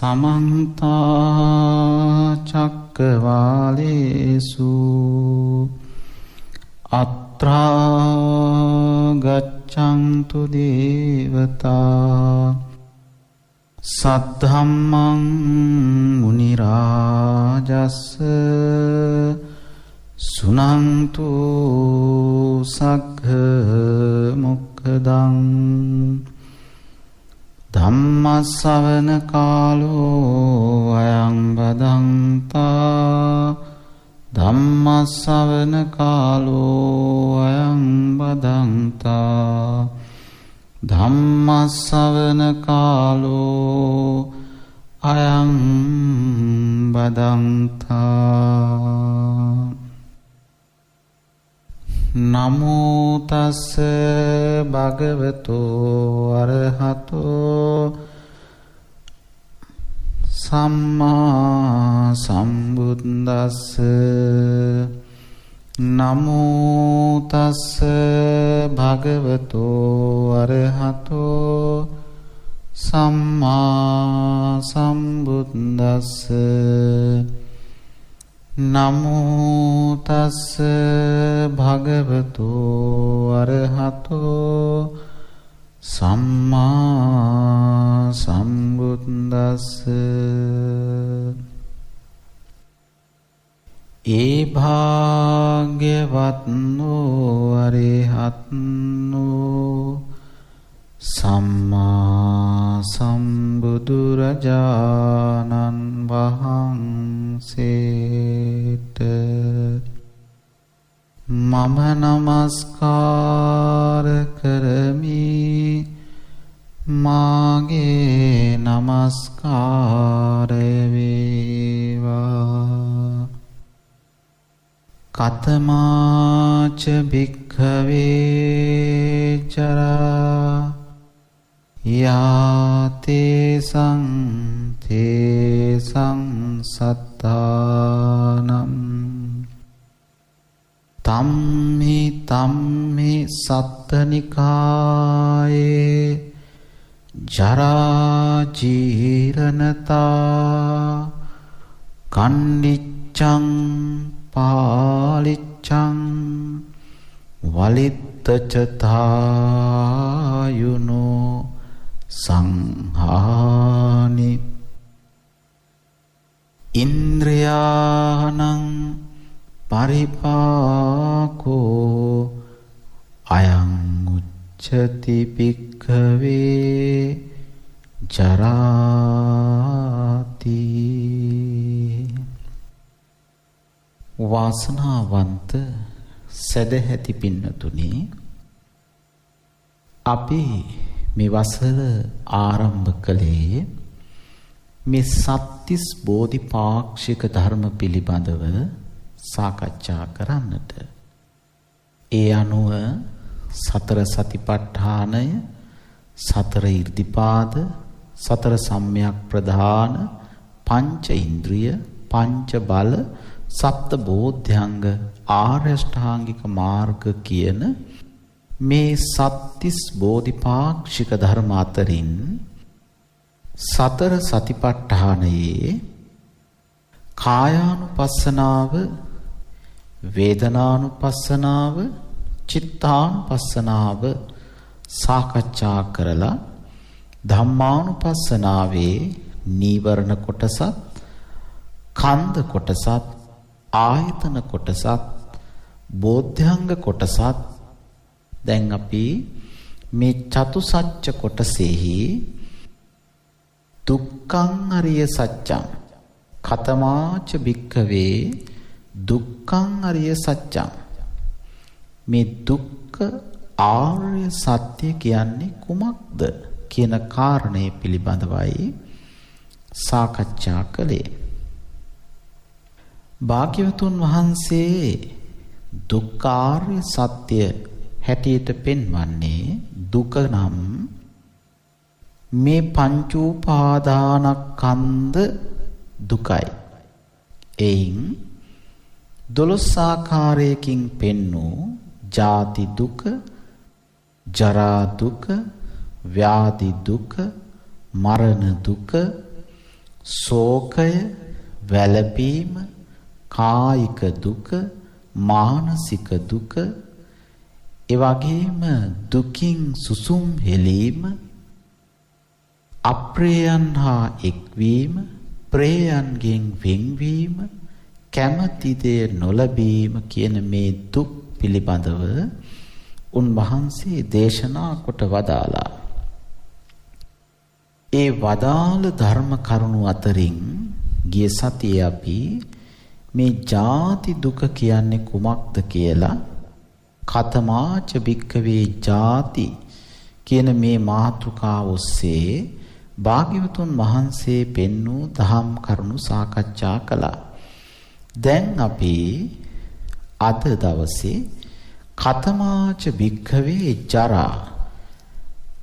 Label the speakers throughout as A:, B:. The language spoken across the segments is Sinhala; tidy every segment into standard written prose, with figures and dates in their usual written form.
A: समन्त चक्रवालेषु अत्रा गच्छन्तु देवता सद्धम्मं मुनिराजस्स सुनन्तु सग्घ मुक्खदं ධම්මස්සවන කාලෝ අයං බදන්තා ධම්මස්සවන කාලෝ අයං බදන්තා ධම්මස්සවන කාලෝ අයං බදන්තා නමෝ තස්ස භගවතෝ අරහතෝ සම්මා සම්බුද්දස්ස නමෝ තස්ස භගවතෝ අරහතෝ සම්මා සම්බුද්දස්ස නමෝ තස්ස භගවතෝ අරහතෝ සම්මා සම්බුද්දස්ස ඒ භාග්‍යවත්නෝ අරහත්නෝ සම්මා සම්බුදුරජාණන් වහන්සේට මම නමස්කාර කරමි මාගේ නමස්කාරය වේවා කතමාච භික්ඛවේ චරා යාතේසං තේසං සත්තානම් තම්හි සත්තනිකායේ ජරා ජීරණතා කණ්ඩිච්ඡං පාලිච්ඡං වලිත්තචතායුනෝ සංහානි ඉන්ද්‍රයානං පරිපාකෝ අයං උච්චති භික්ඛවේ ජරාති වාසනාවන්ත සදැහැති පින්නතුනි අපි මේ වසර ආරම්භ කළේ මේ සත්තිස් බෝධිපාක්ෂික ධර්ම පිළිබඳව සාකච්ඡා කරන්නට. ඒ අනුව සතර සතිපට්ඨානය, සතර ඉර්ධිපාද, සතර සම්‍යක් ප්‍රධාන, පංච ඉන්ද්‍රිය, පංච බල, සප්ත බෝධ්‍යංග, ආර්ය අෂ්ටාංගික මාර්ග කියන මේ සත්තිස් බෝධිපාක්ෂික ධර්ම අතරින් සතර සතිපට්ඨානයේ කායානුපස්සනාව, වේදනානුපස්සනාව, චිත්තානුපස්සනාව සාකච්ඡා කරලා ධම්මානුපස්සනාවේ නීවරණ කොටසත්, කන්ද කොටසත්, ආයතන කොටසත්, බෝධ්‍යංග කොටසත් දැන් අපි මේ චතුසත්‍ය කොටසෙහි දුක්ඛං අරිය සත්‍යං කතමාච භික්ඛවේ දුක්ඛං අරිය සත්‍යං මේ දුක්ඛ ආර්ය සත්‍ය කියන්නේ කුමක්ද කියන කාරණය පිළිබඳවයි සාකච්ඡා කළේ. භාග්‍යවතුන් වහන්සේ දුක්ඛාර්ය සත්‍ය හැටියට පෙන්වන්නේ දුක නම් මේ පංච උපාදානස්කන්ධ දුකයි. එයින් 12 ආකාරයකින් පෙන්වූ ජාති දුක, ජරා දුක, ව්‍යාධි දුක, මරණ දුක, ශෝකය, වැළපීම, කායික දුක, මානසික දුක, ඒ වගේම දුකින් සුසුම් හෙලීම, අප්‍රේයයන් හා එක්වීම, ප්‍රේයයන්ගෙන් වෙන්වීම, කැමැති දේ නොලැබීම කියන මේ දුක් පිළිබඳව උන්වහන්සේ දේශනා කොට වදාලා. ඒ වදාළ ධර්ම කරුණු අතරින් ගිය සතියේ අපි මේ ජාති දුක කියන්නේ කුමක්ද කියලා කතමාච භික්ඛවේ ජාති කියන මේ මාතෘකාව ඔස්සේ භාග්‍යවතුන් වහන්සේ පෙන්වූ දහම් කරුණු සාකච්ඡා කළා. දැන් අපි අද දවසේ කතමාච භික්ඛවේ ජරා,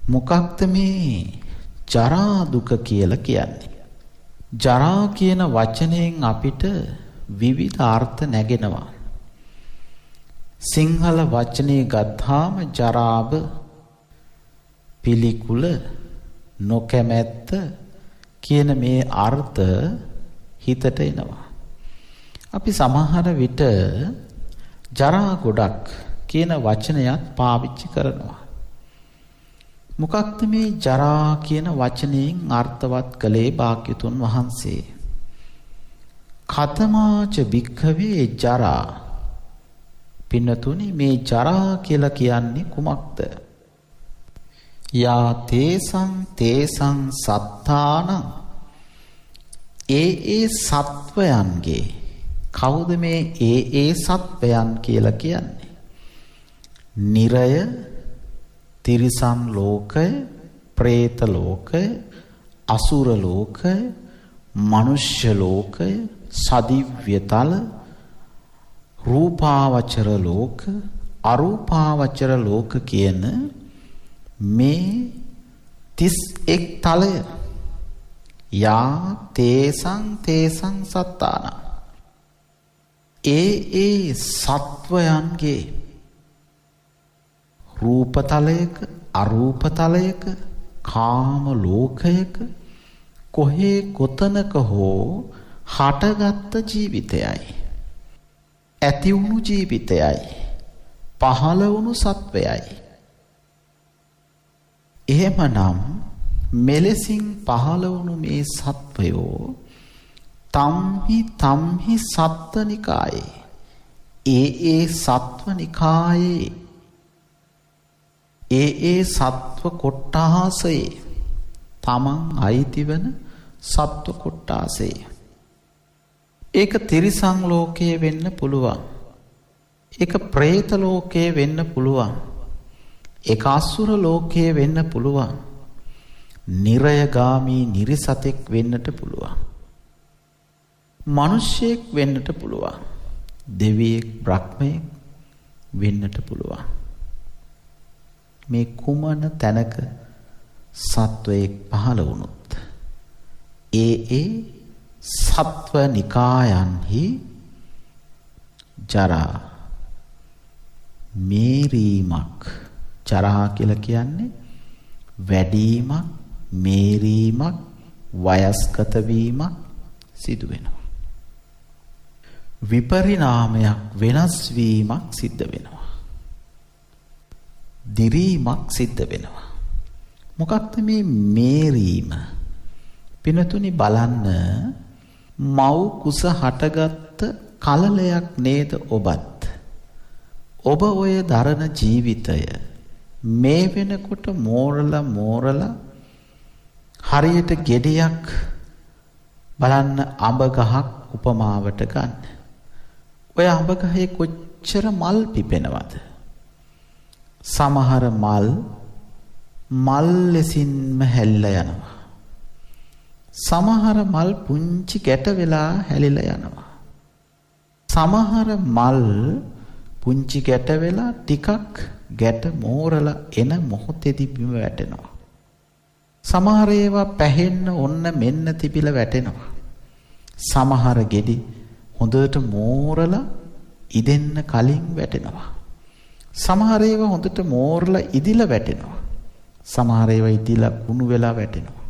A: මොකක්ද මේ ජරා දුක කියලා කියන්නේ? ජරා කියන වචනයෙන් අපිට විවිධ අර්ථ නැගෙනවා. සිංහල වචනේ ගත්තාම ජරාව පිළිකුල, නොකැමැත්ත කියන මේ අර්ථ හිතට එනවා. අපි සමහර විට ජරා ගොඩක් කියන වචනයත් පාවිච්චි කරනවා. මොකක්ද මේ ජරා කියන වචනයෙන් අර්ථවත් කළේ භාග්‍යතුන් වහන්සේ? කතමාච භික්ඛවේ ජරා. පින්නතුනි, මේ ජරා කියලා කියන්නේ කුමක්ද? යා තේසං සත්තානං, ඒ සත්වයන්ගේ. කවුද මේ ඒ සත්වයන් කියලා කියන්නේ? නිරය, තිරිසන් ලෝකය, പ്രേත ලෝකය, අසුර ලෝකය, මනුෂ්‍ය ලෝකය, සදිව්‍යතල, රූපාවචර ලෝක, අරූපාවචර ලෝක කියන මේ 31 තලය. යා තේසං සත්තාන, ඒ සත්වයන්ගේ රූපතලයක, අරූපතලයක, කාම ලෝකයක, කොහේ කොතනක හෝ හටගත්ත ජීවිතයයි, ඇති වුණු ජීවිතයයි, පහළ වුණු සත්වයයි. එහෙමනම් මෙලෙසින් පහළ වුණු මේ සත්වයෝ තම්හි සත්වනිකායේ, ඒ සත්වනිකායේ, ඒ සත්ව කොට්ටාසයේ, තමන් අයිති වෙන සත්ව කොට්ටාසයේ. ඒක තිරිසන් ලෝකයේ වෙන්න පුළුවන්, ඒක പ്രേත ලෝකයේ වෙන්න පුළුවන්, ඒක අසුර ලෝකයේ වෙන්න පුළුවන්, නිරයගාමී නිරිසතෙක් වෙන්නට පුළුවන්, මිනිසෙක් වෙන්නට පුළුවන්, දෙවියෙක් බ්‍රහ්මයෙක් වෙන්නට පුළුවන්. මේ කුමන තැනක සත්වයෙක් පහළ වුණොත් ඒ සත්ව නිකායන්හි ජරා මේරීමක්. ජරා කියලා කියන්නේ වැඩිවීමක්, මේරීමක්, වයස්ගත වීමක් සිදු වෙනවා. විපරිණාමයක්, වෙනස් වීමක් සිද්ධ වෙනවා. දිරීමක් සිද්ධ වෙනවා. මොකක්ද මේ මේරීම? පිනතුනි බලන්න, මව් කුස හටගත්ත කලලයක් නේද ඔබත්? ඔබ ඔය දරන ජීවිතය මේ වෙනකොට මෝරලා හරියට ගෙඩියක් බලන්න, අඹ ගහක් උපමාවට ගන්න. ඔය අඹ ගහේ කොච්චර මල් පිපෙනවද? සමහර මල් ලෙසින්ම හැලිලා යනවා. සමහර මල් පුංචි ගැට වෙලා හැලිලා යනවා. සමහර මල් පුංචි ගැට වෙලා ටිකක් ගැට මෝරලා එන මොහොතේදී බිම වැටෙනවා. සමහර ඒවා පැහෙන්න ඔන්න මෙන්න තිබිලා වැටෙනවා. සමහර ගෙඩි හොඳට මෝරලා ඉදෙන්න කලින් වැටෙනවා. සමහර ඒවා හොඳට මෝරලා ඉදිලා වැටෙනවා. සමහර ඒවා ඉදිලා කුණු වෙලා වැටෙනවා.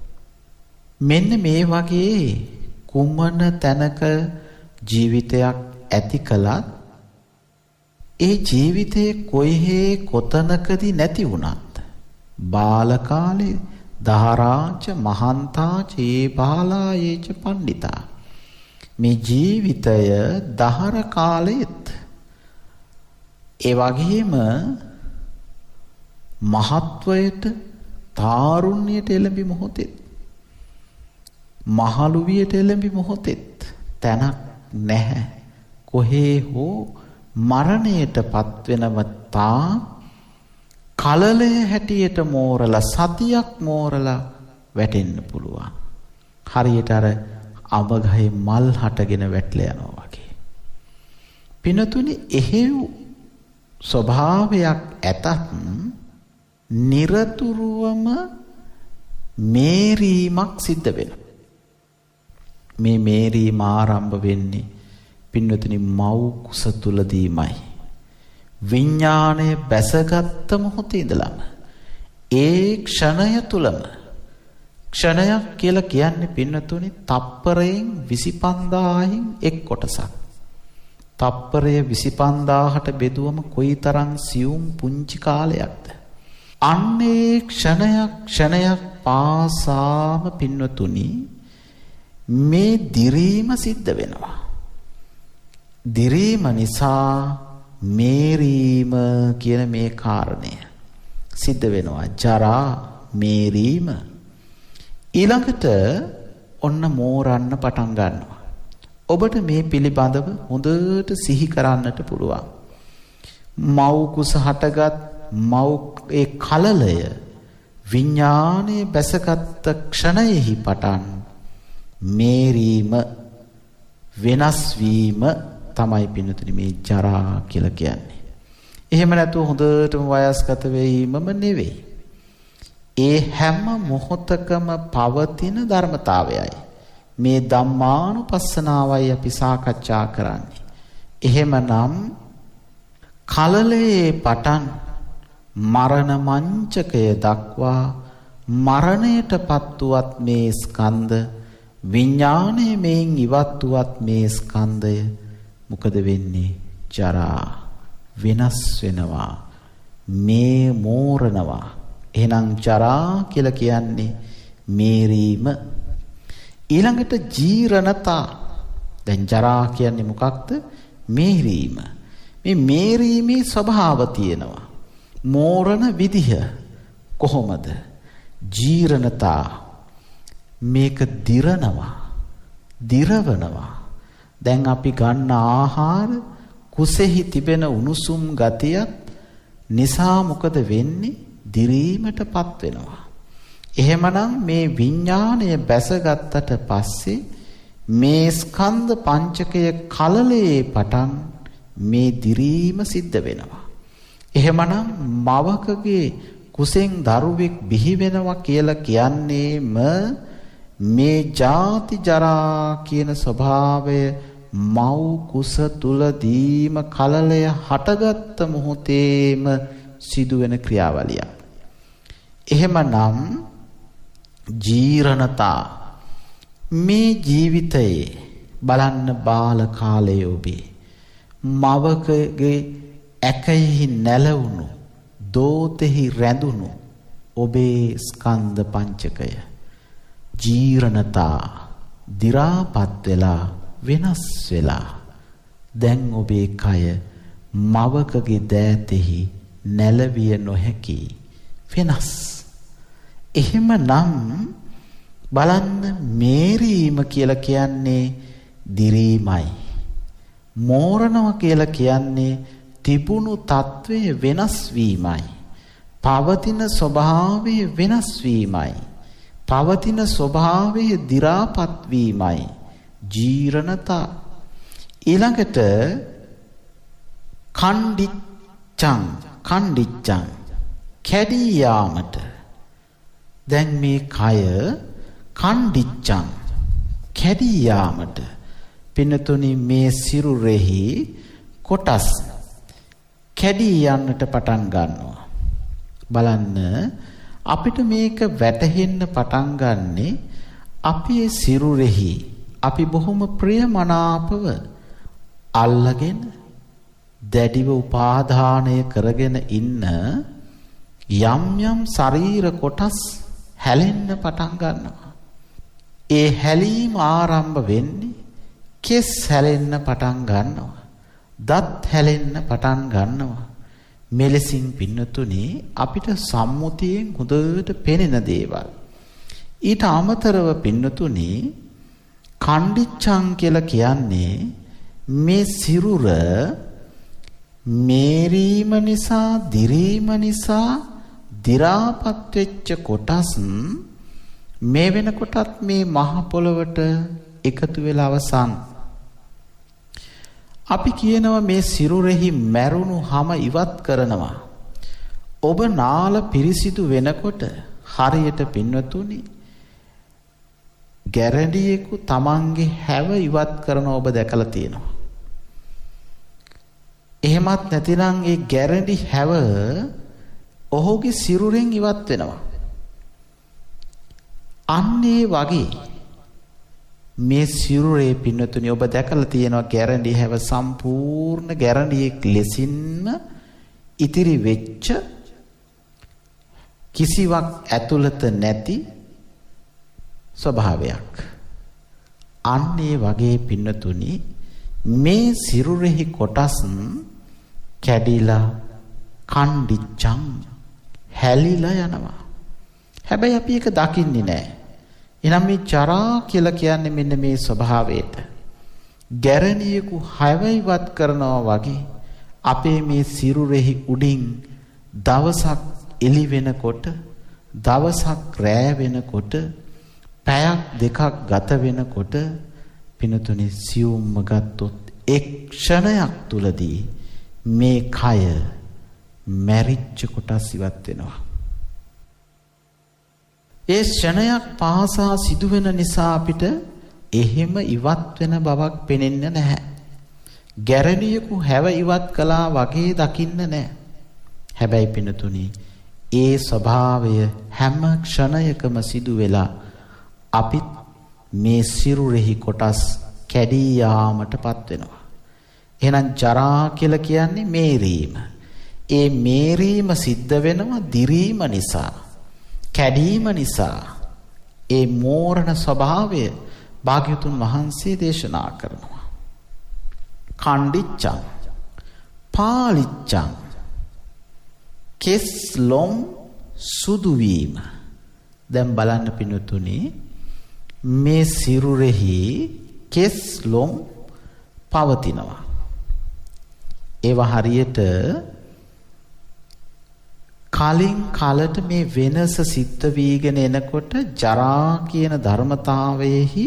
A: මෙන්න මේ වගේ කුමන තැනක ජීවිතයක් ඇති කළත් ඒ ජීවිතයේ කොහේ කොතනකදී නැති වුණත් බාල කාලේ දහරාච මහන්තාච ඒ බාලායේච පණ්ඩිතා මේ ජීවිතය දහර කාලෙත් ඒ වගේම මහත්වයට තාරුණ්‍යයට එළඹි මොහොතෙත් මහලු වියට එළඹි මොහොතෙත් තැනක් නැහැ කොහේ හෝ මරණයටපත් වෙනව තා කලලය හැටියට මෝරලා සතියක් මෝරලා වැටෙන්න පුළුවන් හරියට අර අබගහේ මල් හටගෙන වැටලා යනවා වගේ පිනතුනි එහෙව් ස්වභාවයක් ඇතත් නිරතුරුවම මේරීමක් සිද්ධ වෙනවා මේ මේරීම ආරම්භ වෙන්නේ පින්වතුනි මව් කුස තුලදීමයි විඥාණය බැසගත් මොහොතේ ඉඳලම ඒ ක්ෂණය තුලම ක්ෂණයක් කියලා කියන්නේ පින්වතුනි තප්පරයෙන් 25000න් එක් කොටසක් තප්පරය 25000ට බෙදුවම කොයිතරම් සියුම් පුංචි කාලයක්ද අන්නේ ක්ෂණයක් පාසාම පින්වතුනි මේ දිරීම සිද්ධ වෙනවා දිරීම නිසා මේරීම කියන මේ කාරණය සිද්ධ වෙනවා ජරා මේරීම ඊළඟට ඔන්න මෝරන්න පටන් ගන්නවා ඔබට මේ පිළිබඳව හොඳට සිහි කරන්නට පුළුවන් මව් කුස හටගත් මව් ඒ කලලය විඥානයේ බැසගත් ක්ෂණයෙහි පටන් මේරීම වෙනස් වීම තමයි පින්නතුනි මේ ජරා කියලා කියන්නේ. එහෙම නැතුව හොඳටම වයස්ගත වීමම නෙවෙයි. ඒ හැම මොහොතකම පවතින ධර්මතාවයයි. මේ ධම්මානුපස්සනාවයි අපි සාකච්ඡා කරන්නේ. එහෙමනම් කලලයේ පටන් මරණ මංචකය දක්වා මරණයටපත් වූත් මේ ස්කන්ධ විඥාණය මෙයින් ඉවත් වූත් මේ ස්කන්ධය මොකද වෙන්නේ ජරා වෙනස් වෙනවා මේ මෝරනවා එහෙනම් ජරා කියලා කියන්නේ මේරීම ඊළඟට ජීරණතා දැන් ජරා කියන්නේ මොකක්ද මේරීම මේ මේරීමේ ස්වභාව තියෙනවා මෝරණ විදිහ කොහොමද ජීරණතා මේක දිරනවා දිරවනවා දැන් අපි ගන්න ආහාර කුසෙහි තිබෙන උණුසුම් ගතියත් නිසා මොකද වෙන්නේ දිරීමටපත් වෙනවා එහෙමනම් මේ විඥාණය බැසගත්තට පස්සේ මේ ස්කන්ධ පංචකය කලලයේ පටන් මේ දිරීම සිද්ධ වෙනවා එහෙමනම් මවකගේ කුසෙන් දරුවෙක් බිහි වෙනවා කියලා කියන්නේම මේ ජාති ජරා කියන ස්වභාවය මව් කුස තුලදීම කලලය හටගත් මොහොතේම සිදුවෙන ක්‍රියාවලියක්. එහෙමනම් ජීරණතා මේ ජීවිතයේ බලන්න බාල කාලයේ ඔබේ මවකගේ ඇකෙහි නැලවුණු දෝතෙහි රැඳුණු ඔබේ ස්කන්ධ පංචකය ජීරණතා දි รา පත් වෙලා වෙනස් වෙලා දැන් ඔබේ කය මවකගේ දෑතෙහි නැලවිය නොහැකි වෙනස් එහෙමනම් බලන්න මේරීම කියලා කියන්නේ දිරීමයි මෝරණව කියලා කියන්නේ තිබුණු తත්වය වෙනස් වීමයි පවතින ස්වභාවය වෙනස් වීමයි පවතින ස්වභාවය දි รา පත් වීමයි ජීරණතා ඊළඟට කණ්ඩිච්ඡං කැඩී යාමට දැන් මේ කය කණ්ඩිච්ඡං කැඩී යාමට පින්නතුනි මේ සිරුරෙහි කොටස් කැඩී යන්නට පටන් ගන්නවා බලන්න අපිට මේක වැටහෙන්න පටන් ගන්නේ අපේ සිරුරෙහි අපි බොහොම ප්‍රියමනාපව අල්ලගෙන දැඩිව උපාදානය කරගෙන ඉන්න යම් යම් ශරීර කොටස් හැලෙන්න පටන් ගන්නවා. ඒ හැලීම ආරම්භ වෙන්නේ කෙස් හැලෙන්න පටන් ගන්නවා. දත් හැලෙන්න පටන් ගන්නවා. මෙලෙසින් පින්නතුනේ අපිට සම්මුතියෙන් හොඳට පෙනෙන දේවල්. ඊට අමතරව පින්නතුනේ කණ්ඩිච්ඡං කියලා කියන්නේ මේ සිරුර මේරීම නිසා, දිරීම නිසා දි รา පත් වෙච්ච කොටස් මේ වෙනකොටත් මේ මහ පොළවට එකතු වෙලා අවසන්. අපි කියනවා මේ සිරුරෙහි මැරුණු හැම ඉවත් කරනවා. ඔබ නාල පිරිසිදු වෙනකොට හරියට පින්වතුනි ගැරඩියෙකු තමන්ගේ හැව ඉවත් කරන ඔබ දැකලා තියෙනවා. එහෙමත් නැතිනම් ඒ ගැරඩි හැව ඔහුගේ සිරුරෙන් ඉවත් වෙනවා. අන්න ඒ වගේ මේ සිරුරේ පින්නතුනි ඔබ දැකලා තියෙනවා ගැරන්ඩි හැව සම්පූර්ණ ගැරන්ඩියෙක් ලෙසින්ම ඉතිරි වෙච්ච කිසිවක් ඇතුළත නැති ස්වභාවයක්. අන්න ඒ වගේ පින්නතුනි මේ සිරුරෙහි කොටස් කැඩිලා කණ්ඩිච්ඡං හැලිලා යනවා. හැබැයි අපි ඒක දකින්නේ නැහැ. එනම් මේ ජරා කියලා කියන්නේ මෙන්න මේ ස්වභාවයට. ගැරණියෙකු හැවයිවත් කරනවා වගේ අපේ මේ සිරුරෙහි උඩින් දවසක් එළි වෙනකොට, දවසක් රෑ වෙනකොට, පැයක් දෙකක් ගත වෙනකොට පිනතුනේ සියුම්ම ගත්තොත් එක් ක්ෂණයක් තුලදී මේ කය මැරිච්ච කොටස් ඉවත් වෙනවා. ඒ ක්ෂණයක් පාසා සිදුවෙන නිසා අපිට එහෙම ඉවත් වෙන බවක් පෙනෙන්නේ නැහැ. ගැරණියෙකු හැව ඉවත් කළා වගේ දකින්න නැහැ. හැබැයි පිනතුනි ඒ ස්වභාවය හැම ක්ෂණයකම සිදු වෙලා අපිත් මේ සිරුරෙහි කොටස් කැඩී යාමටපත් වෙනවා. එහෙනම් ජරා කියලා කියන්නේ මේරීම. ඒ මේරීම සිද්ධ වෙනවා දිරීම නිසා. කැඩීම නිසා. ඒ මෝරණ ස්වභාවය භාග්‍යතුන් වහන්සේ දේශනා කරනවා. කණ්ඩිච්ඡං පාලිච්ඡං කෙස් ලොම් සුදු වීම. දැන් බලන්න පින්තුනි මේ සිරුරෙහි කෙස් ලොම් පවතිනවා. ඒවා හරියට කලින් කලට මේ වෙනස සිද්ධ වීගෙන එනකොට ජරා කියන ධර්මතාවයේහි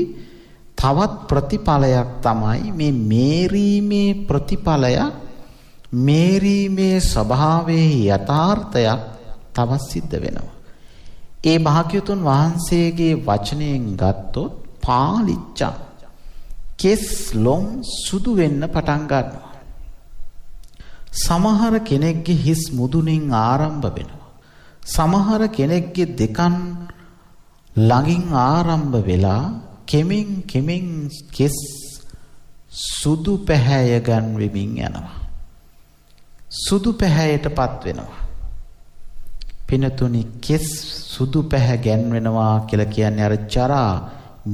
A: තවත් ප්‍රතිඵලයක් තමයි මේ මේරීමේ ප්‍රතිඵලයක්, මේරීමේ ස්වභාවයේ යථාර්ථයක් තවත් සිද්ධ වෙනවා. ඒ භාග්‍යතුන් වහන්සේගේ වචනයෙන් ගත්තොත් පාලිච්ඡං කෙස් ලොම් සුදු වෙන්න පටන් ගන්නවා. සමහර කෙනෙක්ගේ හිස් මුදුනින් ආරම්භ වෙනවා. සමහර කෙනෙක්ගේ දෙකන් ළඟින් ආරම්භ වෙලා කෙමෙන් කෙමෙන් කෙස් සුදු පැහැය ගන්වෙමින් යනවා. සුදු පැහැයටපත් වෙනවා. පිනතුනි කෙස් සුදු පැහැ ගැන්වෙනවා කියලා කියන්නේ අර ජරා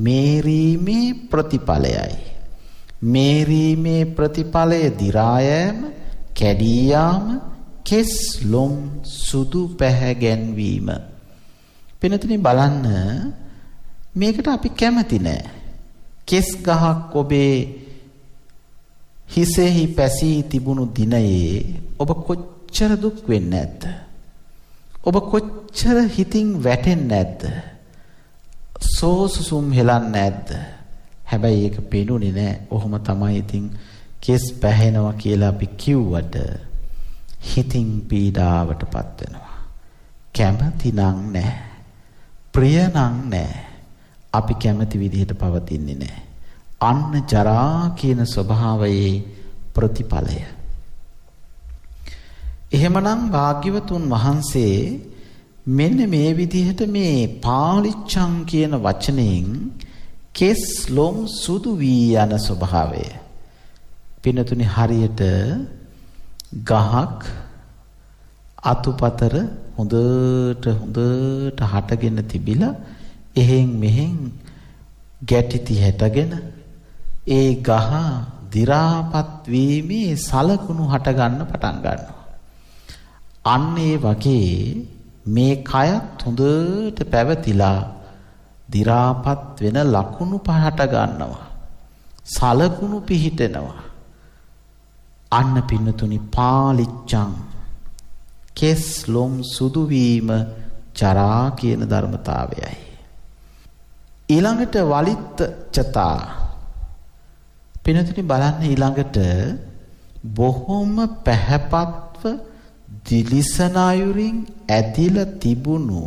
A: මේරීමේ ප්‍රතිඵලයයි. මේරීමේ ප්‍රතිඵලය දි รา යෑම, කැඩී යාම, කෙස් ලොම් සුදු පැහැ ගැන්වීම. පිනතුනි බලන්න මේකට අපි කැමති නෑ. කෙස් ගහක් ඔබේ හිසෙහි පැසී තිබුණු දිනයේ ඔබ කොච්චර දුක් වෙන්නේ නැද්ද? ඔබ කොච්චර හිතින් වැටෙන්නේ නැද්ද? සෝසුසුම් හෙලන්නේ නැද්ද? හැබැයි ඒක පේනුනේ නෑ. ඔහොම තමයි ඉතින් කෙස් පැහෙනවා කියලා අපි කිව්වට හිතින් පීඩාවටපත් වෙනවා. කැමති නම් නෑ. ප්‍රිය නම් නෑ. අපි කැමති විදිහට පවතින්නේ නෑ. අන්න ජරා කියන ස්වභාවයේ ප්‍රතිඵලය. එහෙමනම් භාග්‍යවතුන් වහන්සේ මෙන්න මේ විදිහට මේ පාලිච්ඡං කියන වචනයෙන් කෙස් ලොම් සුදු වී යන ස්වභාවය. පින්නතුනි හරියට ගහක් අතුපතර හොඳට හටගෙන තිබිලා එහෙන් මෙහෙන් ගැටිති හැටගෙන ඒ ගහ දි รา පත් වීමේ සලකුණු හට ගන්න පටන් ගන්නවා. අන්න ඒ වගේ මේ කයත් හොඳට පැවතිලා දි รา පත් වෙන ලකුණු පහට ගන්නවා. සලකුණු පිහිටෙනවා. අන්න පින්නතුනි පාලිච්ඡං කෙස් ලොම් සුදු වීම ජරා කියන ධර්මතාවයයි. ඊළඟට වලිත්ත චතා. පින්නතුනි බලන්න ඊළඟට බොහොම පැහැපත්ව දිලිසන අයුරින් ඇදිලා තිබුණු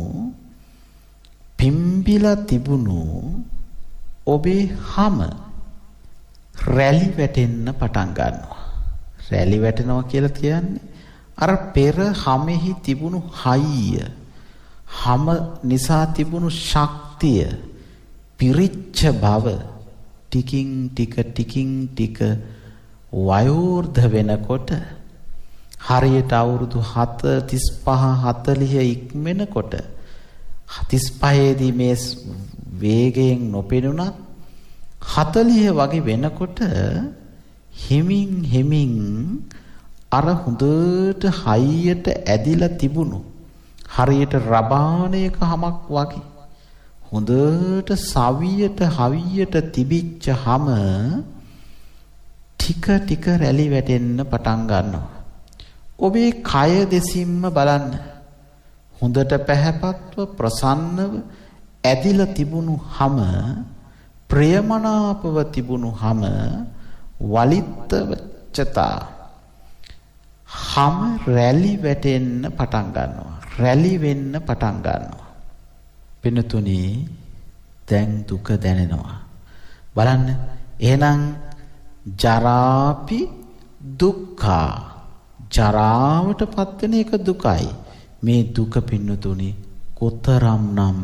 A: පිම්බිලා තිබුණු ඔබේ හම රැලි වැටෙන්න පටන් ගන්නවා. රැලි වැටෙනවා කියලා කියන්නේ අර පෙර හමෙහි තිබුණු හයිය, හම නිසා තිබුණු ශක්තිය, පිරිච්ච බව ටිකින් ටික වයෝර්ධ වෙනකොට හරියට අවුරුදු 35 40 ඉක්මනකොට 35 දී මේ වේගයෙන් නොපෙනුණත් 40 වගේ වෙනකොට හිමින් අර හොඳට හයියට ඇදිලා තිබුණු හරියට රබානයක හමක් වගේ හොඳට හවියට තිබිච්ච හම ටික රැලි වැටෙන්න පටන් ගන්නවා. ඔබේ කය දෙසින්ම බලන්න. හොඳට පැහැපත්ව ප්‍රසන්නව ඇදිලා තිබුණු හම, ප්‍රියමනාපව තිබුණු හම වලිත්තවචතා හම රැලි වැටෙන්න පටන් ගන්නවා. රැලි වෙන්න පටන් ගන්නවා. පින්නතුනි දැන් දුක දැනෙනවා. බලන්න. එහෙනම් ජරාපි දුක්ඛා. ජරාවටපත් වෙන එක දුකයි. මේ දුක පින්නතුනි කොතරම්නම්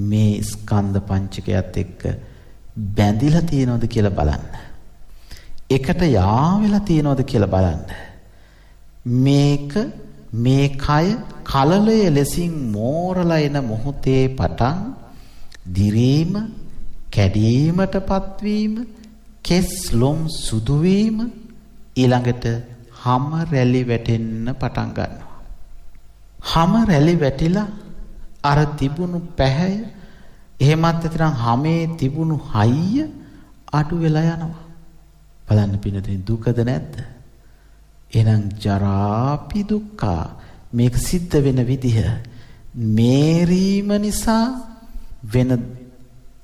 A: මේ ස්කන්ධ පංචකයත් එක්ක බැඳිලා තියෙනවද කියලා බලන්න. එකට යාවෙලා තියෙනවද කියලා බලන්න. මේක මේ කය කලලය ලෙසින් මෝරලා එන මොහොතේ පටන් දිරීම, කැඩීමටපත් වීම, කෙස් ලොම් සුදු වීම, ඊළඟට හම රැලි වැටෙන්න පටන් ගන්නවා. හම රැලි වැටිලා අර තිබුණු පැහැය, එහෙමත් නැත්නම් හමේ තිබුණු හයිය අඩු වෙලා යනවා. බලන්න පින්නතේ දුකද නැද්ද? එහෙනම් ජරාපි දුක්ඛා මේක සිද්ධ වෙන විදිහ මේරීම නිසා වෙන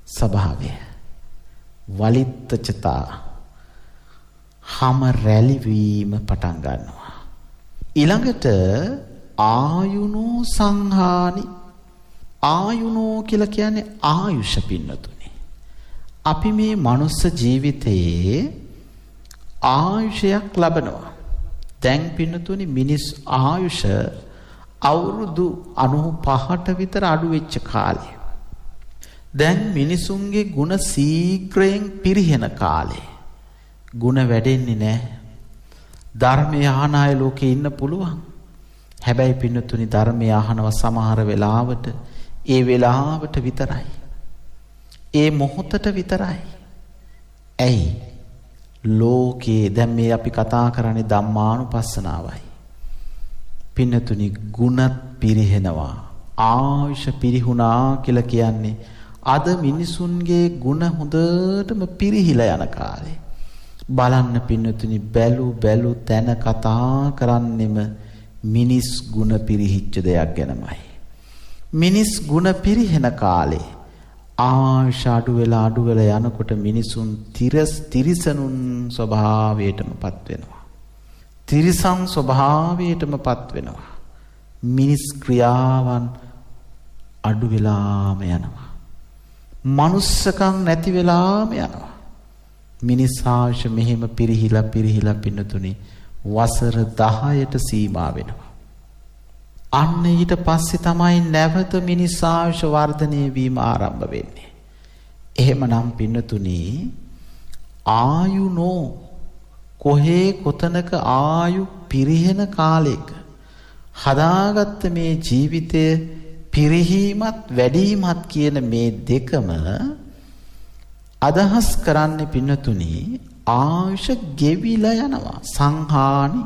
A: ස්වභාවය. වලිත්තචතා හම රැලි වීම පටන් ගන්නවා. ඊළඟට ආයුනෝ සංහානි. ආයුනෝ කියලා කියන්නේ ආයුෂ පින්නතුනේ. අපි මේ මනුස්ස ජීවිතයේ ආයුෂයක් ලබනවා. දැන් පින්නතුනේ මිනිස් ආයුෂ අවුරුදු 95ට විතර අඩු වෙච්ච කාලේ. දැන් මිනිසුන්ගේ ಗುಣ ශීඝ්‍රයෙන් පිරිහෙන කාලේ. ಗುಣ වැඩෙන්නේ නැහැ. ධර්මය අහන අය ලෝකේ ඉන්න පුළුවන්. හැබැයි පින්නතුනි ධර්මය අහනව සමහර වෙලාවට ඒ වෙලාවට විතරයි. ඒ මොහොතට විතරයි. ඇයි? ලෝකේ දැන් මේ අපි කතා කරන්නේ ධම්මානුපස්සනාවයි. පින්නතුනි ගුණත් පිරිහෙනවා. ආයුෂ පිරිහුණා කියලා කියන්නේ අද මිනිසුන්ගේ ගුණ හොඳටම පිරිහිලා යන කාලේ. බලන්න පින්නතුනි බැලු තැන කතා කරන්නෙම මිනිස් ගුණ පිරිහිච්ච දෙයක් ගැනමයි. මිනිස් ගුණ පිරිහෙන කාලේ ආයුෂ අඩු වෙලා යනකොට මිනිසුන් තිරිසනුන් ස්වභාවයටමපත් වෙනවා. තිරිසන් ස්වභාවයටමපත් වෙනවා. මිනිස් ක්‍රියාවන් අඩු වෙලාම යනවා. මනුස්සකම් නැති වෙලාම යනවා. මිනිස් ආයුෂ මෙහෙම පිරිහිලා පින්නතුනි වසර 10ට සීමා වෙනවා. අන්න ඊට පස්සේ තමයි නැවත මිනිස් ආයුෂ වර්ධනය වීම ආරම්භ වෙන්නේ. එහෙමනම් පින්නතුනි ආයුනෝ කොහේ කොතනක ආයු පිරිහෙන කාලයක හදාගත්ත මේ ජීවිතය පිරිහීමත් වැඩිමත් කියන මේ දෙකම අදහස් කරන්නේ පින්නතුනි ආයුෂ ගෙවිලා යනවා සංහානි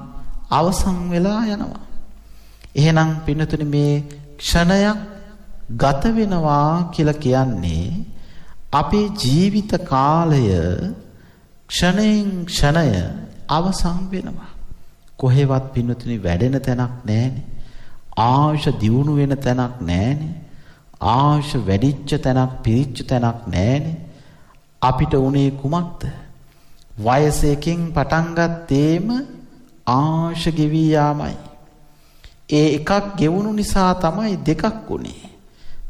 A: අවසන් වෙලා යනවා. එහෙනම් පින්නතුනි මේ ක්ෂණයක් ගත වෙනවා කියලා කියන්නේ අපේ ජීවිත කාලය ක්ෂණයෙන් ක්ෂණය අවසන් වෙනවා. කොහෙවත් පින්නතුනි වැඩෙන තැනක් නැහැනේ. ආයුෂ දියුණු වෙන තැනක් නැහැනේ. ආයුෂ වැඩිච්ච තැනක් පිරිච්ච තැනක් නැහැනේ. අපිට උනේ කුමක්ද? වයසකින් පටන් ගත්තේම ආයුෂ ගෙවි යාමයි. ඒ එකක් ගෙවුණු නිසා තමයි දෙකක් උනේ.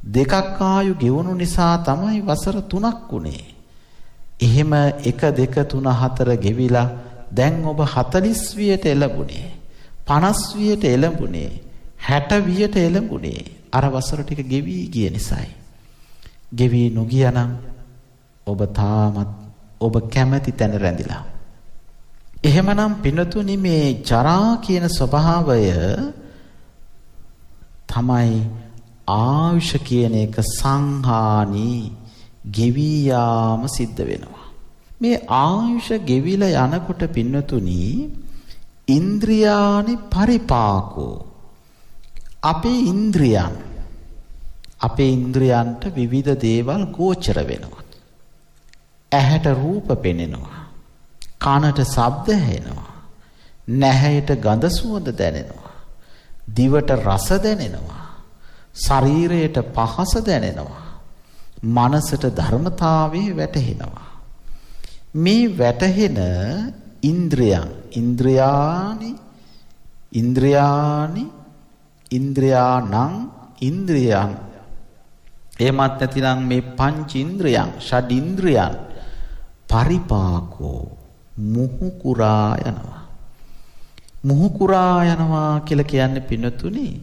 A: දෙකක් ආයු ගෙවුණු නිසා තමයි වසර 3ක් උනේ. එහෙම 1 2 3 4 ගෙවිලා දැන් ඔබ 40 වියට එළඹුණේ 50 වියට එළඹුණේ 60 වියට එළඹුණේ අර වසර ටික ගෙවි ගිය නිසායි. ගෙවි නොගියනම් ඔබ තාමත් ඔබ කැමැති තැන රැඳිලා. එහෙමනම් පින්නතුනි මේ ජරා කියන ස්වභාවය තමයි ආයුෂ කියන එක සංහානි ගෙවි යාම සිද්ධ වෙනවා. මේ ආයුෂ ගෙවිලා යනකොට පින්නතුනි ඉන්ද්‍රියානි පරිපාකෝ අපේ ඉන්ද්‍රියන්ට විවිධ දේවල් ගෝචර වෙනවා. ඇහැට රූප පෙනෙනවා. කනට ශබ්ද ඇහෙනවා. නැහැයට ගඳ සුවඳ දැනෙනවා. දිවට රස දැනෙනවා. ශරීරයට පහස දැනෙනවා. මනසට ධර්මතාවයේ වැටහෙනවා. මේ වැටහෙන ඉන්ද්‍රියානි ඉන්ද්‍රියන් එමත් නැතිනම් මේ පංච ඉන්ද්‍රියන් ෂඩ් ඉන්ද්‍රියන් පරිපාකෝ මුහුකුරා යනවා. මුහුකුරා යනවා කියලා කියන්නේ පින්නතුනි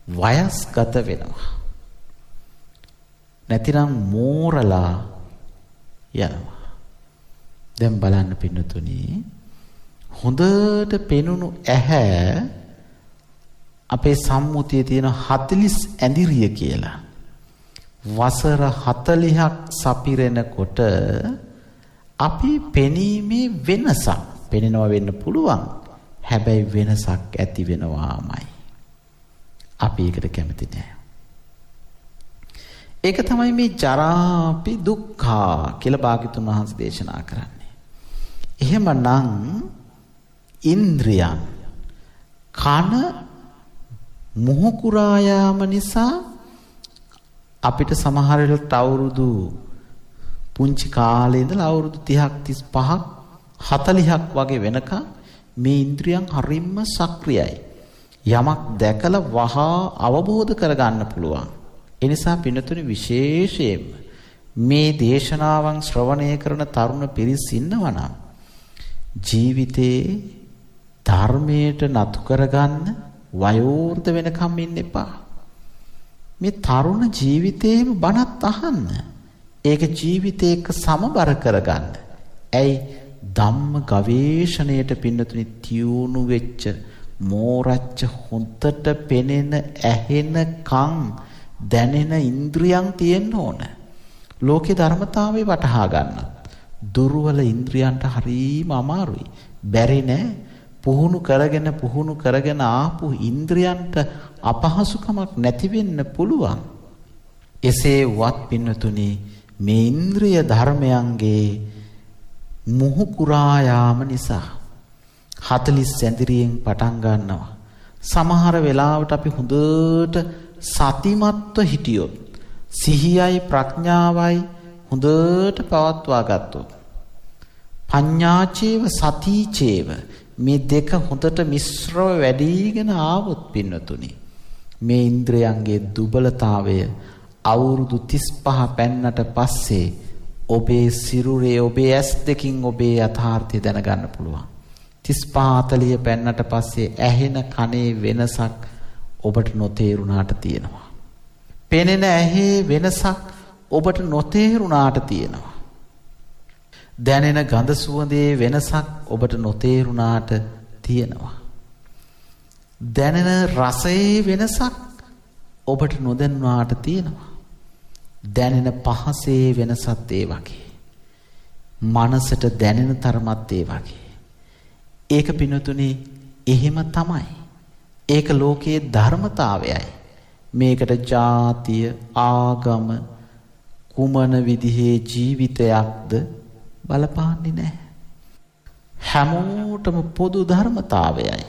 A: වයස්ගත වෙනවා. නැතිනම් මෝරලා යනවා. දැන් බලන්න පින්නතුනි හොඳට පෙනුණු ඇහැ අපේ සම්මුතියේ තියෙන 40 ඇඳිරිය කියලා. වසර 40ක් සපිරෙනකොට අපි පෙනීමේ වෙනසක් පෙනෙනවා වෙන්න පුළුවන්. හැබැයි වෙනසක් ඇති වෙනවාමයි. අපි ඒකට කැමති නෑ. ඒක තමයි මේ ජරාපි දුක්ඛා කියලා භාග්‍යතුන් වහන්සේ දේශනා කරන්නේ. එහෙමනම් ඉන්ද්‍රියන් කන මුහුකුරා යාම නිසා අපිට සමහර වෙලාවට අවුරුදු පුංචි කාලේ ඉඳලා අවුරුදු 30ක් 35ක් 40ක් වගේ වෙනකම් මේ ඉන්ද්‍රියන් හරින්ම සක්‍රියයි. යමක් දැකලා වහා අවබෝධ කරගන්න පුළුවන්. ඒ නිසා පින්නතුනි විශේෂයෙන්ම මේ දේශනාවන් ශ්‍රවණය කරන තරුණ පිරිස් ඉන්නවා නම් ජීවිතේ ධර්මයට නතු කරගන්න වයෝවෘද්ධ වෙනකම් ඉන්න එපා. මේ තරුණ ජීවිතේම බණත් අහන්න. ඒක ජීවිතේ එක්ක සමබර කරගන්න. ඇයි ධම්ම ගවේෂණයට පින්නතුනි තියුණු වෙච්ච මෝරච්ච හොන්තට පෙනෙන ඇහෙන කන් දැනෙන ඉන්ද්‍රියන් තියෙන්න ඕන. ලෝකේ ධර්මතාවය වටහා ගන්න. දුර්වල ඉන්ද්‍රියන්ට හරීම අමාරුයි. බැරි නෑ. පුහුණු කරගෙන ආපු ඉන්ද්‍රියන්ට අපහසුකමක් නැති වෙන්න පුළුවන්. එසේ වත් පින්නතුනි මේ ඉන්ද්‍රිය ධර්මයන්ගේ මුහුකුරා යාම නිසා 40 ඇඳිරියෙන් පටන් ගන්නවා. සමහර වෙලාවට අපි හොඳට සතිමත්ව හිටියොත් සිහියයි ප්‍රඥාවයි හොඳට පවත්වා ගත්තොත් පඤ්ඤාචේව සතිචේව මේ දෙක හොඳට මිශ්‍රව වැඩිගෙන ආවොත් පින්නතුනි මේ ඉන්ද්‍රයන්ගේ දුබලතාවය අවුරුදු 35 පෙන්නට පස්සේ ඔබේ සිරුරේ ඔබේ ඇස් දෙකින් ඔබේ යථාර්ථය දැනගන්න පුළුවන්. 35 40 පෙන්නට පස්සේ ඇහෙන කනේ වෙනසක් ඔබට නොතේරුණාට තියෙනවා. පෙනෙන ඇහි වෙනසක් ඔබට නොතේරුණාට තියෙනවා. දැනෙන ගඳ සුවඳේ වෙනසක් ඔබට නොතේරුණාට තියෙනවා. දැනෙන රසයේ වෙනසක් ඔබට නොදැන්වාට තියෙනවා. දැනෙන පහසේ වෙනසත් ඒ වගේ. මනසට දැනෙන තරමත් ඒ වගේ. ඒක පිනතුනි එහෙම තමයි. ඒක ලෝකයේ ධර්මතාවයයි. මේකට ජාතිය, ආගම, කුමන විදිහේ ජීවිතයක්ද බලපාන්නේ නැහැ. හැමෝටම පොදු ධර්මතාවයයි.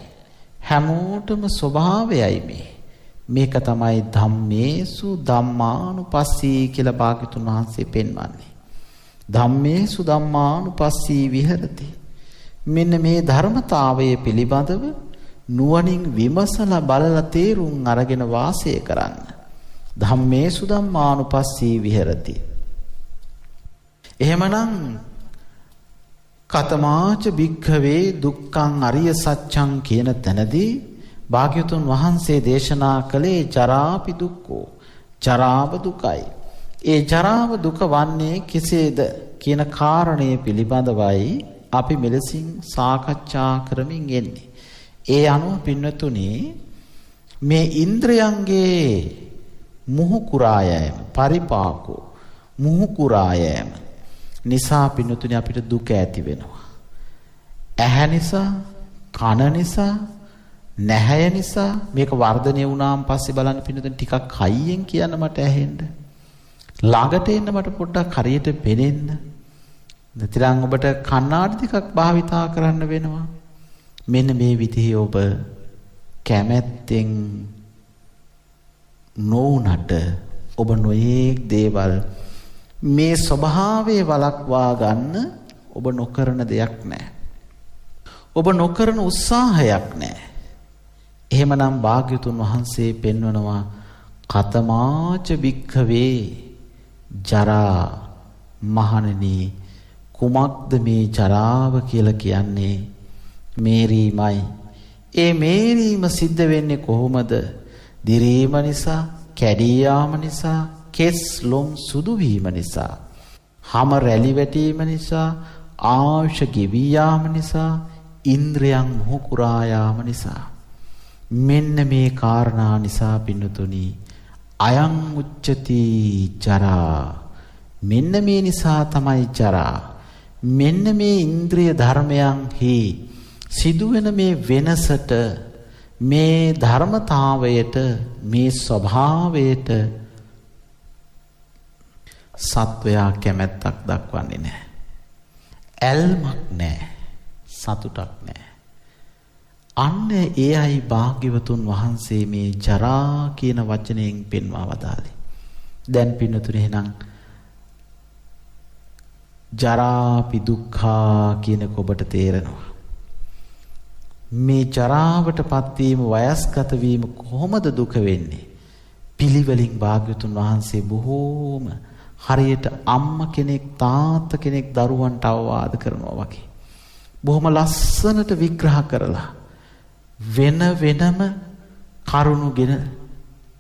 A: හැමෝටම ස්වභාවයයි මේ. මේක තමයි ධම්මේසු ධම්මානුපස්සී කියලා භාග්‍යතුන් වහන්සේ පෙන්වන්නේ. ධම්මේසු ධම්මානුපස්සී විහෙරති. මෙන්න මේ ධර්මතාවයේ පිළිබඳව නුවණින් විමසලා බලලා තේරුම් අරගෙන වාසය කරන්න. ධම්මේසු ධම්මානුපස්සී විහෙරති. එහෙමනම් කතමාච භික්ඛවේ දුක්ඛං අරිය සත්‍යං කියන තැනදී භාග්‍යවතුන් වහන්සේ දේශනා කළේ ජරාපි දුක්ඛෝ. ජරාව දුකයි. ඒ ජරාව දුක වන්නේ කෙසේද කියන කාරණය පිළිබඳවයි අපි මෙලෙසින් සාකච්ඡා කරමින් එන්නේ. ඒ අනුව පින්වතුනි මේ ඉන්ද්‍රයන්ගේ මුහු කුරා යෑම පරිපාකෝ මුහු කුරා යෑම නිසා පින්වතුනි අපිට දුක ඇති වෙනවා. ඇහැ නිසා, කන නිසා, නැහැය නිසා මේක වර්ධනය වුණාන් පස්සේ බලන්න පින්වතුනි ටිකක් හයියෙන් කියන්න මට ඇහෙන්න. ළඟට එන්න මට පොඩ්ඩක් හරියට පෙනෙන්න. නැතිනම් ඔබට කණ්ණාඩි ටිකක් භාවිතා කරන්න වෙනවා. මෙන්න මේ විදිහේ ඔබ කැමැත්තෙන් නොඋනට ඔබ නොයේක් දේවල් මේ ස්වභාවයේ වළක්වා ගන්න ඔබ නොකරන දෙයක් නැහැ. ඔබ නොකරන උත්සාහයක් නැහැ. එහෙමනම් භාග්‍යතුන් වහන්සේ පෙන්වනවා කතමාච භික්ඛවේ ජරා මහණෙනි කුමක්ද මේ ජරාව කියලා කියන්නේ? මේරීමයි. ඒ මේරීම සිද්ධ වෙන්නේ කොහොමද? දිරීම නිසා, කැඩී යාම නිසා, කෙස් ලොම් සුදු වීම නිසා, හම රැලි වැටීම නිසා, ආශ ගෙවී යාම නිසා, ඉන්ද්‍රයන් මොහු කුරා යාම නිසා. මෙන්න මේ කාරණා නිසා පින්නතුනි අයං උච්චති ජරා. මෙන්න මේ නිසා තමයි ජරා. මෙන්න මේ ඉන්ද්‍රිය ධර්මයන්හි සිදුවෙන මේ වෙනසට, මේ ධර්මතාවයට, මේ ස්වභාවයට සත්වයා කැමැත්තක් දක්වන්නේ නැහැ. ඇල්මක් නැහැ. සතුටක් නැහැ. අන්න ඒ අයි භාග්‍යවතුන් වහන්සේ මේ ජරා කියන වචනයෙන් පෙන්වා වදාළේ. දැන් පින්නතුනේ එහෙනම් ජරාපි දුක්ඛා කියන කොබට තේරෙනවා. මේ ජරාවටපත් වීම, වයස්ගත වීම කොහොමද දුක වෙන්නේ? පිළිවෙලින් භාග්‍යවතුන් වහන්සේ බොහෝම හරියට අම්මා කෙනෙක් තාත්තා කෙනෙක් දරුවන්ට අවවාද කරනවා වගේ බොහොම ලස්සනට විග්‍රහ කරලා වෙන වෙනම කරුණුගෙන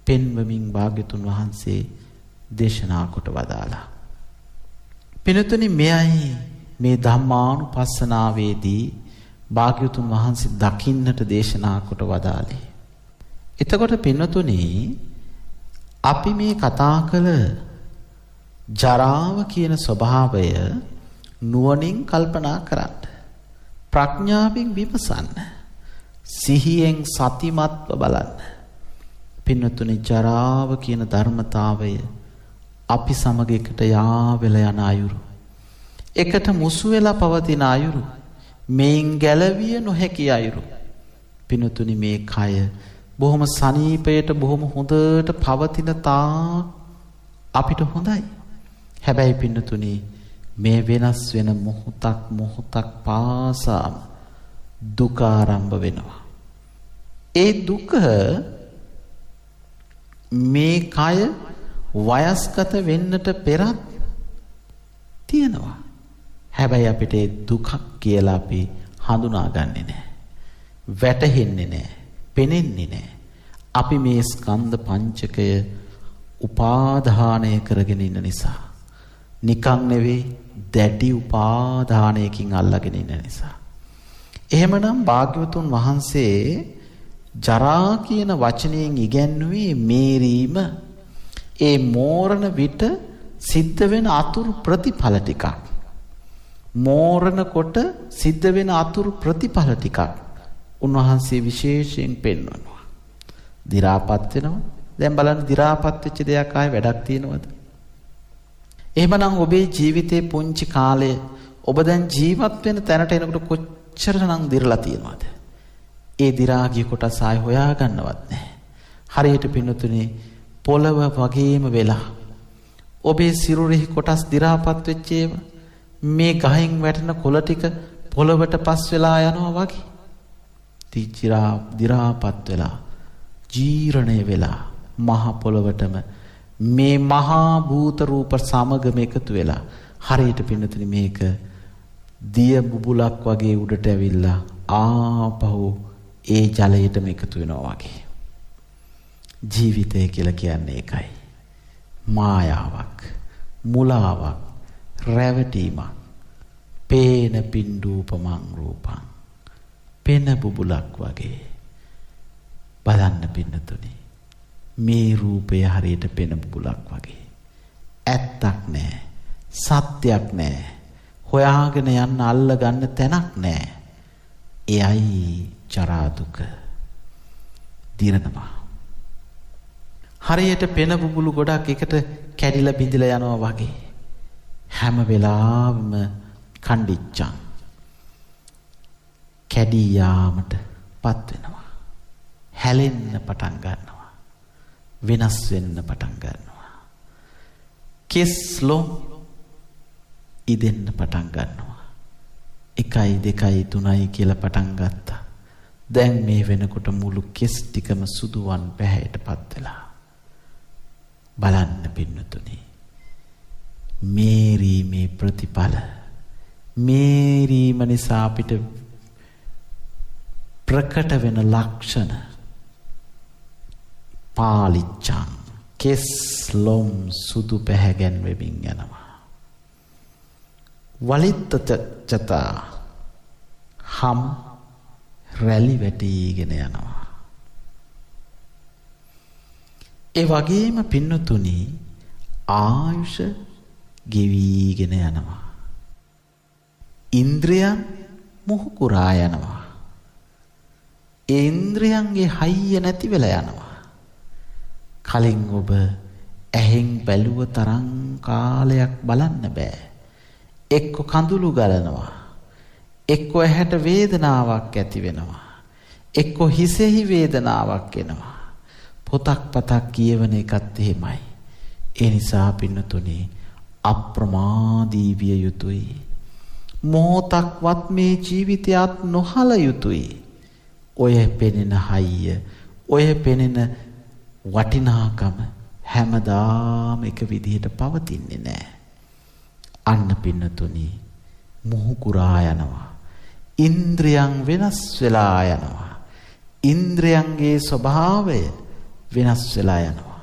A: පෙන්වමින් භාග්‍යවතුන් වහන්සේ දේශනා කොට වදාලා. පිනතුනි මෙයයි මේ ධම්මානුපස්සනාවේදී භාග්‍යවතුන් වහන්සේ දකින්නට දේශනා කොට වදාළේ. එතකොට පිනතුනි අපි මේ කතා කළ ජරාව කියන ස්වභාවය නුවණින් කල්පනා කරන්න. ප්‍රඥාවෙන් විමසන්න. සිහියෙන් සතිමත්ව බලන්න. පින්නතුනි ජරාව කියන ධර්මතාවය අපි සමග එකට යාවෙලා යන අයුරු. එකට මුසු වෙලා පවතින අයුරු. මේන් ගැලවිය නොහැකි අයුරු. පින්නතුනි මේ කය බොහොම සනීපයට බොහොම හොඳට පවතින තා අපිට හොඳයි. හැබැයි පින්නතුනි මේ වෙනස් වෙන මොහොතක් පාසාම දුක ආරම්භ වෙනවා. ඒ දුක මේ කය වයස්ගත වෙන්නට පෙරත් තියෙනවා. හැබැයි අපිට දුකක් කියලා අපි හඳුනාගන්නේ නැහැ. වැටහෙන්නේ නැහැ. පෙනෙන්නේ නැහැ. අපි මේ ස්කන්ධ පංචකය උපාදානය කරගෙන ඉන්න නිසා. නිකන් නෙවෙයි දැඩි උපාදානයකින් අල්ලගෙන ඉන්න නිසා. එහෙමනම් භාග්‍යවතුන් වහන්සේ ජරා කියන වචනයෙන් ඉගැන්වුවේ මේරීම. ඒ මෝරණ විට සිද්ධ වෙන අතුරු ප්‍රතිඵල ටිකක්. මෝරණ කොට සිද්ධ වෙන අතුරු ප්‍රතිඵල ටිකක් උන්වහන්සේ විශේෂයෙන් පෙන්වනවා. දි รา පත් වෙනවා. දැන් බලන්න දි รา පත් වෙච්ච දෙයක් ආයේ වැඩක් තියෙනවද? එහෙමනම් ඔබේ ජීවිතේ පුංචි කාලේ ඔබ දැන් ජීවත් වෙන තැනට එනකොට කොච්චරනම් දිරලා තියෙනවද? ඒ දි รา ගිය කොටස් ආයේ හොයාගන්නවත් නැහැ. හරියට පින්නතුනේ පොළව වගේම වෙලා ඔබේ සිරුරෙහි කොටස් දි รา පත් වෙච්ච ඒවා මේ ගහෙන් වැටෙන කොළ ටික පොළවට පස් වෙලා යනවා වගේ. දි รา පත් වෙලා ජීර්ණය වෙලා මහ පොළවටම මේ මහා භූත රූප සමගම එකතු වෙලා හරියට පින්නතුනි මේක දිය බුබුලක් වගේ උඩට ඇවිල්ලා ආපහු ඒ ජලයටම එකතු වෙනවා වගේ. ජීවිතය කියලා කියන්නේ ඒකයි. මායාවක්, මුලාවක්, රැවටීමක්. පේන පින්ඩූපමං රූපං. පෙන බුබුලක් වගේ. බලන්න පින්නතුනි. මේ රූපය හරියට පෙන බුබුලක් වගේ. ඇත්තක් නැහැ. සත්‍යයක් නැහැ. හොයාගෙන යන්න අල්ල ගන්න තැනක් නැහැ. එයයි ජරා දුක. දිරනවා. හරියට පෙන බුබුලු ගොඩක් එකට කැඩිලා බිඳිලා යනවා වගේ. හැම වෙලාවෙම කණ්ඩිච්චං. කැඩී යාමට පත් වෙනවා. හැලෙන්න පටන් ගන්නවා. වෙනස් වෙන්න පටන් ගන්නවා. කෙස්ලොම් ඉදෙන්න පටන් ගන්නවා. 1 2 3 කියලා පටන් ගත්තා. දැන් මේ වෙනකොට මුළු කෙස් ටිකම සුදුවන් පැහැයටපත් වෙලා. බලන්න පින්නතුනි. මේරීමේ ප්‍රතිඵල. මේරීම නිසා අපිට ප්‍රකට වෙන ලක්ෂණ. පාලිච්ඡං කෙස් ලොම් සුදු පැහැගෙන වෙමින් යනවා. වලිත්තචත හම් රැලි වැටීගෙන යනවා. ඒ වගේම පින්නතුනි ආයුෂ ගෙවිගෙන යනවා. ඉන්ද්‍රයන් මුහුකුරා යනවා. ඒ ඉන්ද්‍රයන්ගේ හයිය නැති වෙලා යනවා. කලින් ඔබ ඇහෙන් බැලුව තරම් කාලයක් බලන්න බෑ. එක්ක කඳුළු ගලනවා. එක්ක ඇහැට වේදනාවක් ඇති වෙනවා. එක්ක හිසෙහි වේදනාවක් එනවා. පොතක් පතක් කියවන එකත් එහෙමයි. ඒ නිසා පින්නතුනි අප්‍රමාදී විය යුතුයි. මොහොතක්වත් මේ ජීවිතයත් නොහල යුතුයි. ඔය පෙනෙන හයිය, ඔය පෙනෙන වටිනාකම හැමදාම එක විදිහට පවතින්නේ නැහැ. අන්න පින්නතුනි මුහුකුරා යනවා. ඉන්ද්‍රයන් වෙනස් වෙලා යනවා. ඉන්ද්‍රයන්ගේ ස්වභාවය වෙනස් වෙලා යනවා.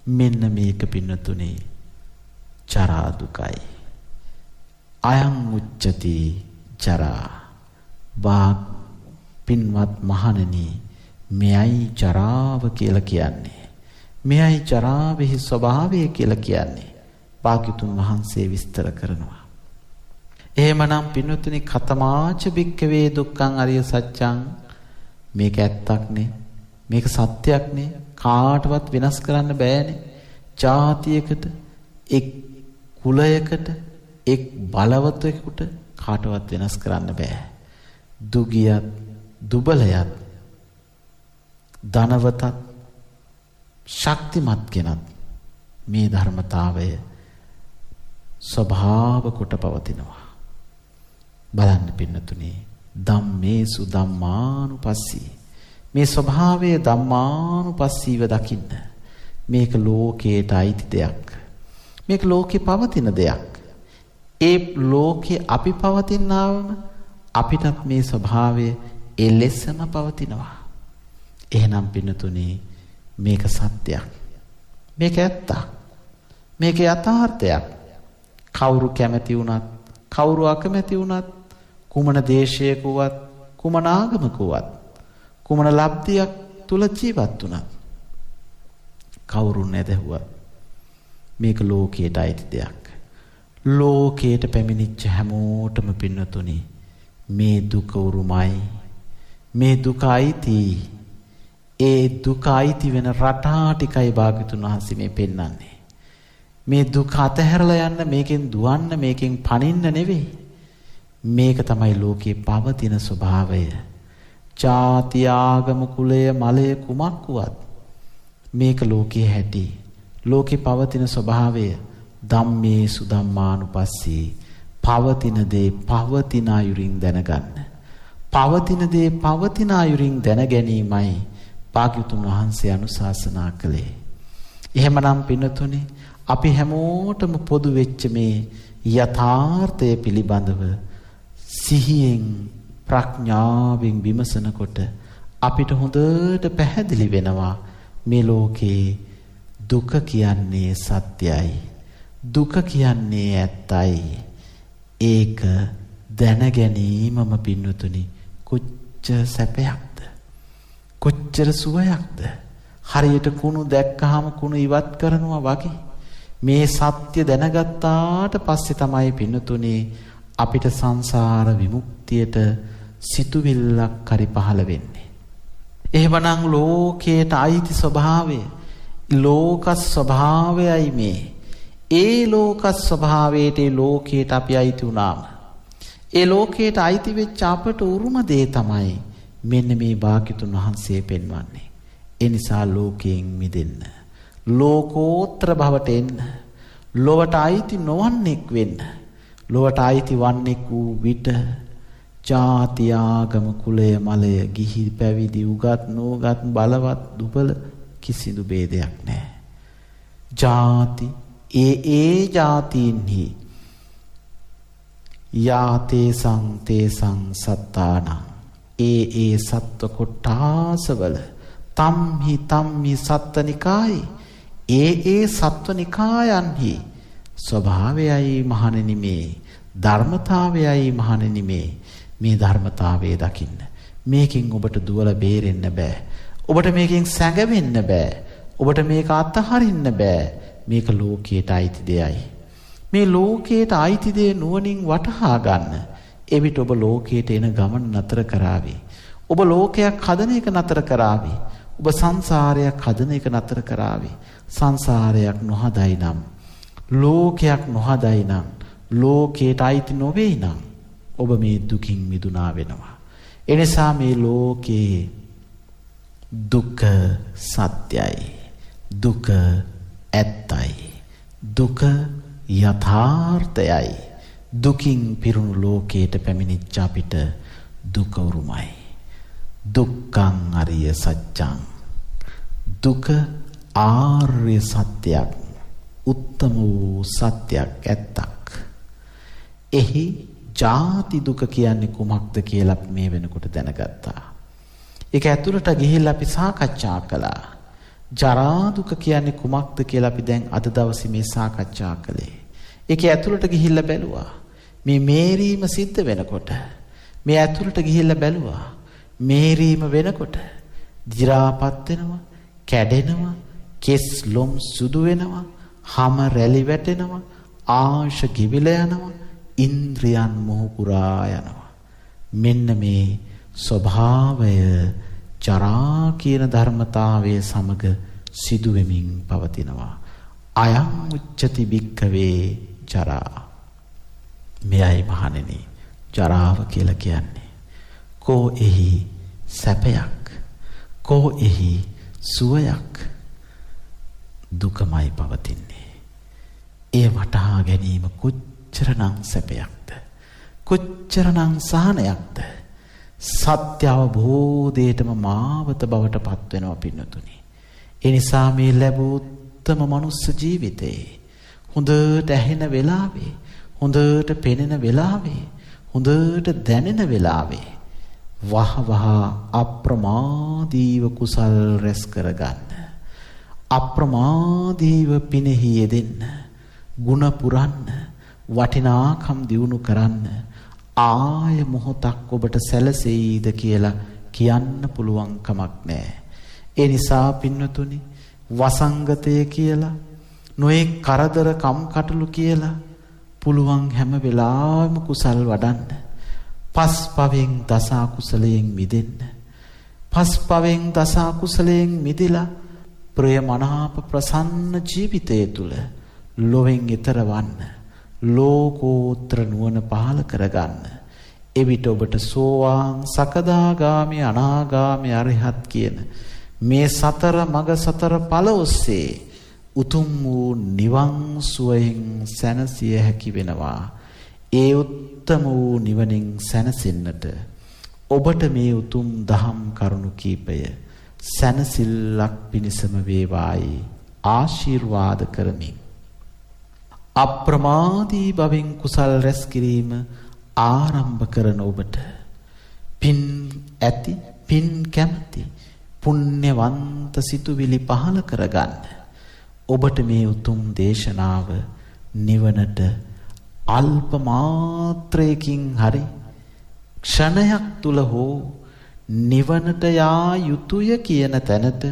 A: මෙන්න මේක පින්නතුනි ජරා දුකයි. අයං උච්චති ජරා. පින්වත් මහණෙනි මෙයයි ජරාව කියලා කියන්නේ. මෙයයි ජරාවෙහි ස්වභාවය කියලා කියන්නේ. භාග්‍යතුන් වහන්සේ විස්තර කරනවා. එහෙමනම් පින්වත්නි කතමාච භික්ඛවේ දුක්ඛං අරිය සත්‍යං. මේක ඇත්තක් නේ. මේක සත්‍යයක් නේ. කාටවත් වෙනස් කරන්න බෑනේ. ජාතියකට එක් කුලයකට එක් බලවතෙකුට කාටවත් වෙනස් කරන්න බෑ. දුගියත් දුබලයත් ධනවතත් ශක්තිමත් කෙනත් මේ ධර්මතාවය ස්වභාව කොට පවතිනවා. බලන්න පින්නතුනි ධම්මේසු ධම්මානුපස්සී. මේ ස්වභාවයේ ධම්මානුපස්සීව දකින්න. මේක ලෝකයට අයිති දෙයක්. මේක ලෝකේ පවතින දෙයක්. ඒ ලෝකේ අපි පවතිනාවම අපිටත් මේ ස්වභාවය එලෙසම පවතිනවා. එහෙනම් පින්නතුනේ මේක සත්‍යයක්. මේක ඇත්තක්. මේක යථාර්ථයක්. කවුරු කැමති වුණත්, කවුරු අකමැති වුණත්, කුමන දේශයක වුවත්, කුමන ආගමක වුවත්, කුමන ලබ්ධියක් තුල ජීවත් වුණත්, කවුරු නැදහුවත් මේක ලෝකයට අයිති දෙයක්. ලෝකයට පැමිණිච්ච හැමෝටම පින්නතුනි මේ දුක උරුමයි. මේ දුක අයිති. ඒ දුක අයිති වෙන රටා ටිකයි භාග්‍යතුන් වහන්සේ මේ පෙන්වන්නේ. මේ දුක අතහැරලා යන්න, මේකෙන් දුවන්න, මේකෙන් පණින්න නෙවෙයි. මේක තමයි ලෝකේ පවතින ස්වභාවය. ජාති ආගම කුලය මලය කුමක් වුවත් මේක ලෝකේ හැටි. ලෝකේ පවතින ස්වභාවය ධම්මේ සුධම්මානුපස්සී. පවතින දේ පවතින අයුරින් දැනගන්න. පවතින දේ පවතින අයුරින් දැන ගැනීමයි භාග්‍යතුන් වහන්සේ අනුශාසනා කළේ. එහෙමනම් පින්නතුනේ අපි හැමෝටම පොදු වෙච්ච මේ යථාර්ථය පිළිබඳව සිහියෙන් ප්‍රඥාවෙන් විමසනකොට අපිට හොඳට පැහැදිලි වෙනවා මේ ලෝකේ දුක කියන්නේ සත්‍යයි. දුක කියන්නේ ඇත්තයි. ඒක දැන ගැනීමම පින්නතුනි කොච්චර සැපයක්ද, කොච්චර සුවයක්ද. හරියට කුණු දැක්කහම කුණු ඉවත් කරනවා වගේ මේ සත්‍ය දැනගත්තාට පස්සේ තමයි පින්නතුනි අපිට සංසාර විමුක්තියට සිතුවිල්ලක් හරි පහළ වෙන්නේ. එහෙමනම් ලෝකයට අයිති ස්වභාවය, ලෝක ස්වභාවයයි මේ. ඒ ලෝක ස්වභාවයට ලෝකයට අපි අයිති වුණාම, ඒ ලෝකයට අයිති වෙච්ච අපට උරුම දේ තමයි මෙන්න මේ භාග්‍යතුන් වහන්සේ පෙන්වන්නේ. ඒ නිසා ලෝකයෙන් මිදෙන්න, ලෝකෝත්තර භවට එන්න, ලොවට අයිති නොවන්නෙක් වෙන්න. ලොවට අයිති වන්නෙක් වූ විට ජාති ආගම කුලය මලය ගිහි පැවිදි උගත් නූගත් බලවත් දුබල කිසිදු ભેදයක් නැහැ. ජාති ඒ ජාතීන්හි යාතේසං තේසං සත්තානං ඒ සත්ව කොටාසවල තම්හි සත්තනිකායි ඒ සත්වනිකායන්හි ස්වභාවයයි මහණෙනි මේ ධර්මතාවයයි මහණෙනි මේ ධර්මතාවයේ දකින්න. මේකෙන් ඔබට දුවලා බේරෙන්න බෑ. ඔබට මේකෙන් සැඟවෙන්න බෑ. ඔබට මේක අත්හරින්න බෑ. මේක ලෝකයට අයිති දෙයයි. මේ ලෝකයට අයිති දේ නුවණින් වටහා ගන්න. එවිට ඔබ ලෝකයට එන ගමන නතර කරાવી. ඔබ ලෝකයක් හදන එක නතර කරાવી. ඔබ සංසාරයක් හදන එක නතර කරાવી. සංසාරයක් නොහදයි නම්, ලෝකයක් නොහදයි නම්, ලෝකයට අයිති නොවේ නම් ඔබ මේ දුකින් මිදුණා වෙනවා. එනිසා මේ ලෝකේ දුක සත්‍යයි. දුක ඇත්තයි. දුක යථාර්ථයයි. දුකින් පිරුණු ලෝකයට පැමිණිච්ච අපිට දුක උරුමයි. දුක්ඛං අරිය සත්‍යං. දුක ආර්ය සත්‍යයක්, උත්තම වූ සත්‍යයක්, ඇත්තක්. එහි ජාති දුක කියන්නේ කුමක්ද කියලා අපි මේ වෙනකොට දැනගත්තා. ඒක ඇතුළට ගිහිල්ලා අපි සාකච්ඡා කළා. ජරා දුක කියන්නේ කුමක්ද කියලා අපි දැන් අද දවසේ මේ සාකච්ඡා කළේ. ඒක ඇතුළට ගිහිල්ලා බැලුවා. මේ මේරීම සිද්ධ වෙනකොට මේ ඇතුළට ගිහිල්ලා බැලුවා. මේරීම වෙනකොට දි รา පත් වෙනවා, කැඩෙනවා, කෙස් ලොම් සුදු වෙනවා, හම රැලි වැටෙනවා, ආශ කිවිල යනවා, ඉන්ද්‍රියන් මොහු පුරා යනවා. මෙන්න මේ ස්වභාවය ජරා කියන ධර්මතාවයේ සමග සිදු වෙමින් පවතිනවා. අයං උච්චති භික්ඛවේ ජරා. මෙයයි මහණෙනි ජරාව කියලා කියන්නේ. කෝ එහි සැපයක්, කෝ එහි සුවයක්. දුකමයි පවතින්නේ. ඒ වටහා ගැනීම කොච්චරනම් සැපයක්ද, කොච්චරනම් සහනයක්ද. සත්‍ය අවබෝධයටම මාවත බවට පත් වෙනවා පින්නතුනි. ඒ නිසා මේ ලැබූ උත්තම මනුස්ස ජීවිතේ හොඳට ඇහෙන වෙලාවේ, හොඳට පෙනෙන වෙලාවේ, හොඳට දැනෙන වෙලාවේ වහ වහ අප්‍රමාදීව කුසල් රැස් කරගන්න. අප්‍රමාදීව පිනෙහි යෙදෙන්න. ගුණ පුරන්න. වටිනාකම් දියුණු කරන්න. ආය මොහොතක් ඔබට සැලසෙයිද කියලා කියන්න පුළුවන් කමක් නැහැ. ඒ නිසා පින්නතුනි වසංගතය කියලා නොයේ කරදර කම්කටොළු කියලා පුළුවන් හැම වෙලාවෙම කුසල් වඩන්න. පස්පවෙන් දස අකුසලයෙන් මිදෙන්න. පස්පවෙන් දස අකුසලයෙන් මිදලා ප්‍රියමනාප ප්‍රසන්න ජීවිතය තුල ලොවෙන් ඈතර වන්න. ලෝකෝත්තර නුවණ පහල කරගන්න. එවිට ඔබට සෝවාන් සකදාගාමි අනාගාමි අරිහත් කියන මේ සතර මග සතර ඵල ඔස්සේ උතුම් වූ නිවන් සුවයෙන් සැනසිය හැකි වෙනවා. ඒ උත්තම වූ නිවනින් සැනසෙන්නට ඔබට මේ උතුම් දහම් කරුණු කීපය සැනසෙල්ලක් පිණිසම වේවායි ආශිර්වාද කරමි. අප්‍රමාදී භවෙන් කුසල් රැස් කිරීම ආරම්භ කරන ඔබට පින් ඇති පින් කැමැති පුණ්‍යවන්ත සිතුවිලි පහල කරගන්න. ඔබට මේ උතුම් දේශනාව නිවනට අල්ප මාත්‍රයකින් හරි ක්ෂණයක් තුල හෝ නිවනට යා යුතුය කියන තැනට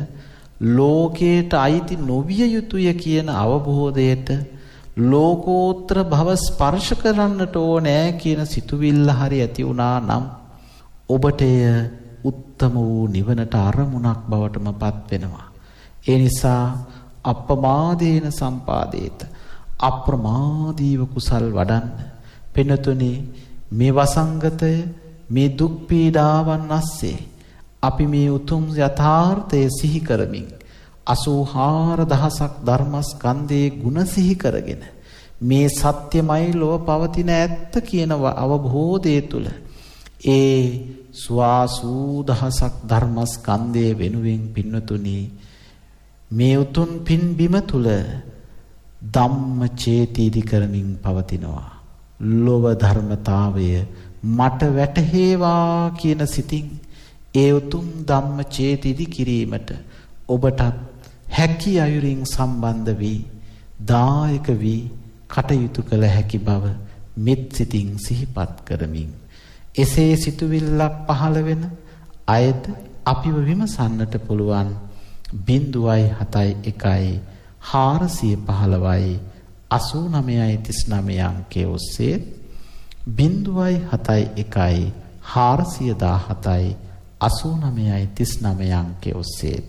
A: ලෝකයට අයිති නොවිය යුතුය කියන අවබෝධයට ලෝකෝත්තර භව ස්පර්ශ කරන්නට ඕනෑ කියන සිතුවිල්ල හරි ඇති වුණා නම් ඔබට එය උත්තම වූ නිවනට අරමුණක් බවටම පත් වෙනවා. ඒ නිසා අප්‍රමාදේන සම්පාදේත අප්‍රමාදීව කුසල් වඩන්න. පිනතුනි මේ වසංගතය මේ දුක් පීඩාවන් ඇස්සේ අපි මේ උතුම් යථාර්ථය සිහි කරමින් 84000ක් ධර්මස්කන්ධයේ ගුණ සිහි කරගෙන මේ සත්‍යමයි ලොව පවතින ඇත්ත කියන අවබෝධය තුල ඒ 84000ක් ධර්මස්කන්ධයේ වෙනුවෙන් පින්නතුනි මේ උතුම් පින් බිම තුල ධම්ම චේතිදි කරමින් පවතිනවා. ලොව ධර්මතාවය මට වැටහෙවා කියන සිතින් ඒ උතුම් ධම්ම චේතිදි කිරීමට ඔබටත් හැකි අයුරින් සම්බන්ධ වී දායක වී කටයුතු කළ හැකි බව මෙත් සිතින් සිහිපත් කරමින් එසේ සිතුවිල්ලක් පහළ වෙන අයද අපිව විමසන්නට පුළුවන් 0.71 415යි 8939 අංකයේ ඔස්සේ 0.71 417යි 8939 අංකයේ ඔස්සේ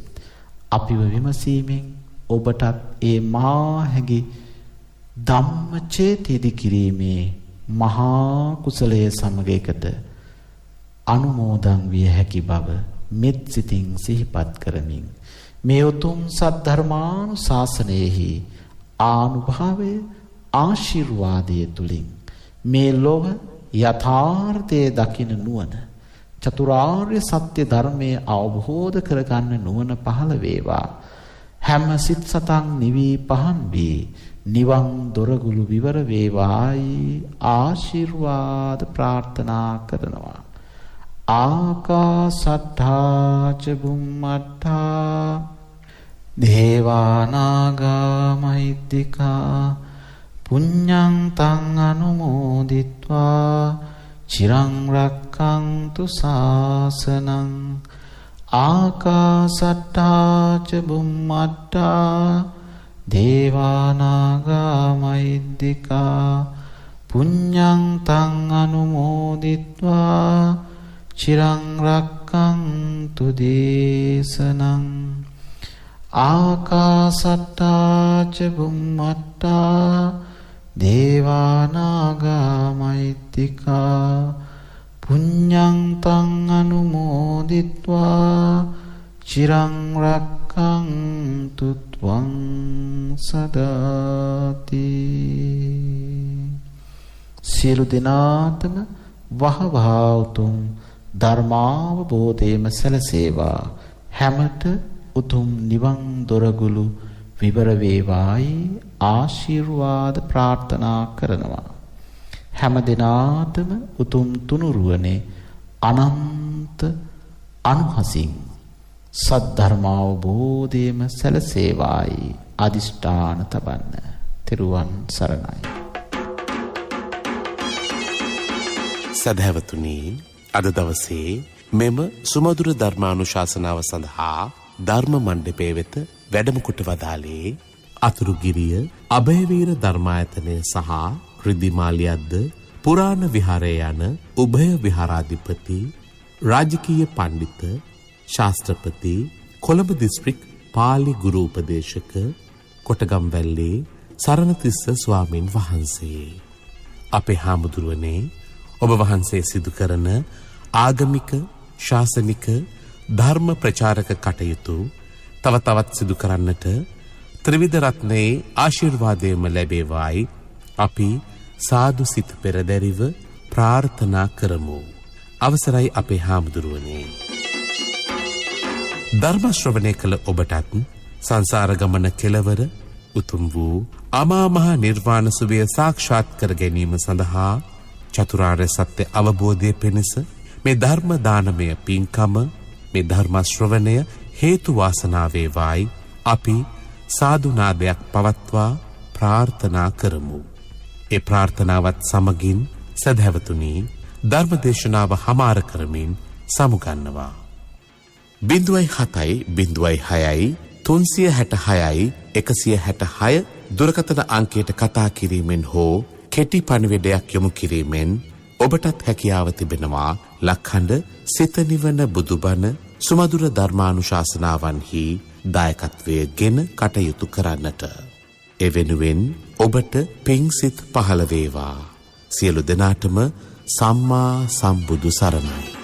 A: අපිව විමසීමෙන් ඔබටත් ඒ මහා හැඟි ධම්මචේතිදි කිරීමේ මහා කුසලයේ සමග එකට අනුමෝදන් විය හැකි බව මෙත් සිතින් සිහිපත් කරමින් මේ උතුම් සද්ධර්මානුශාසනයෙහි ආනුභාවය ආශිර්වාදයේ තුලින් මේ ලෝක යථාර්ථයේ දකින නුවණ චතුරාර්ය සත්‍ය ධර්මයේ අවබෝධ කරගන්න නුවණ පහළ වේවා. හැම සිත් සතන් නිවි පහන් වේ නිවන් දොරගුළු විවර වේවායි ආශිර්වාද ප්‍රාර්ථනා කරනවා. ආකාසට්ඨා ච බුම්මට්ඨා දේවානාගා මහිද්దికා පුඤ්ඤං තං අනුමෝදිත්වා චිරං රක්ඛන්තු ශාසනං. ආකාසට්ඨා ච බුම්මට්ඨා දේවානාගා මහිද්దికා පුඤ්ඤං තං අනුමෝදිත්වා චිරං රක්ඛන්තු දේශනං. ආකාසට්ඨා ච බුම්මට්ඨා දේවානාගා මහිද්దికා පුඤ්ඤං තං අනුමෝදිත්වා චිරං රක්ඛන්තු ත්වං සදාති. සියලු දෙනාටම වහවහ උතුම් ධර්මාවබෝධයම සැලසේවා. හැමත උතුම් නිවන් දොරගුළු විවර වේවායි ආශිර්වාද ප්‍රාර්ථනා කරනවා. හැම දිනාටම උතුම් තුනුරුවනේ අනන්ත අනුහසින් සද්ධර්ම අවබෝධයම සැලසේවායි අදිෂ්ඨාන තබන්න. තෙරුවන් සරණයි.
B: සදහැවතුනි, අද දවසේ මෙම සුමధుර ධර්මානුශාසනාව සඳහා ධර්ම මණ්ඩපය වෙත වැඩම කොට වදාළේ අතුරුගිරිය අභයවීර ධර්මායතනය සහ රිදිමාලියද්ද පුරාණ විහාරය යන උභය විහාරාධිපති රාජකීය පණ්ඩිත ශාස්ත්‍රපති කොළඹ දිස්ත්‍රික් පාලි ගුරු උපදේශක කොටගම්වැල්ලේ සරණතිස්ස ස්වාමින් වහන්සේ. අපේ හාමුදුරුවනේ, ඔබ වහන්සේ සිදු කරන ආගමික ශාසනික ධර්ම ප්‍රචාරක කටයුතු තව තවත් සිදු කරන්නට ත්‍රිවිධ රත්නයේ ආශිර්වාදයම ලැබේවායි අපි සාදු සිත පෙරදැරිව ප්‍රාර්ථනා කරමු. අවසරයි අපේ හාමුදුරුවනේ. ධර්ම ශ්‍රවණය කළ ඔබටත් සංසාර ගමන කෙලවර උතුම් වූ අමා මහ නිර්වාණ සුවය සාක්ෂාත් කර ගැනීම සඳහා චතුරාර්ය සත්‍ය අවබෝධය පිණිස මේ ධර්ම දානමය පින්කම, මේ ධර්ම ශ්‍රවණය හේතු වාසනා වේවායි අපි සාදු නාදයක් පවත්වා ප්‍රාර්ථනා කරමු. ඒ ප්‍රාර්ථනාවත් සමගින් සදහැවතුනි, ධර්ම දේශනාව හමාර කරමින් සමුගන්නවා. 0.7 0.6 366 දුරකථන අංකයට කතා කිරීමෙන් හෝ කෙටි පණිවිඩයක් යොමු කිරීමෙන් ඔබටත් හැකියාව තිබෙනවා ලක්හඬ සිත නිවන බුදුබණ සුමధుර ධර්මානුශාසනාවන්හි දායකත්වයේ ගෙන කටයුතු කරන්නට. ඒ වෙනුවෙන් ඔබට පිං සිත් පහළ වේවා. සියලු දෙනාටම සම්මා සම්බුදු සරණයි.